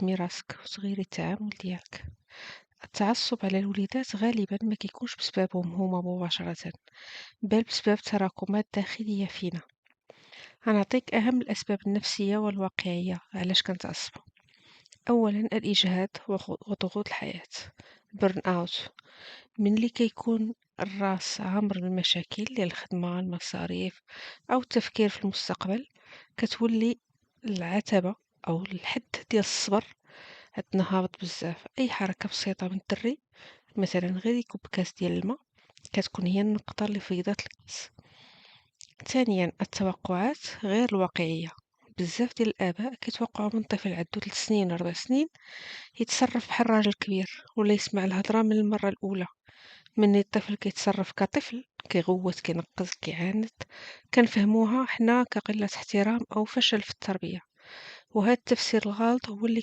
تفهمي راسك وتغيري التعامل ديالك. التعصب على الوليدات غالبا ما كيكونش بسببهم هما مباشرة، بل بسبب تراكمات داخلية فينا. غنعطيك أهم الأسباب النفسية والواقعية علاش كنتعصبوا. أولا الإجهاد وضغوط الحياة، burn out. من اللي كيكون الراس عامر بالمشاكل ديال الخدمة، المصاريف أو التفكير في المستقبل، كتولي العتبة أو الحد ديال الصبر عندنا هابط بزاف. أي حركة بسيطة من الدري، مثلا غير يكب كاس ديال الماء، كتكون هي النقطة اللي فيضات الكاس. ثانيا التوقعات غير الواقعية. بزاف ديال الآباء كيتوقعوا من طفل عنده 3 سنين 4 سنين يتصرف بحال راجل كبير ولا يسمع الهضرة من المرة الأولى. من الطفل كيتصرف كطفل، كيغوت كينقز كيعاند، كنفهموها حنا كقلة احترام أو فشل في التربية. وهذا التفسير الغلط هو اللي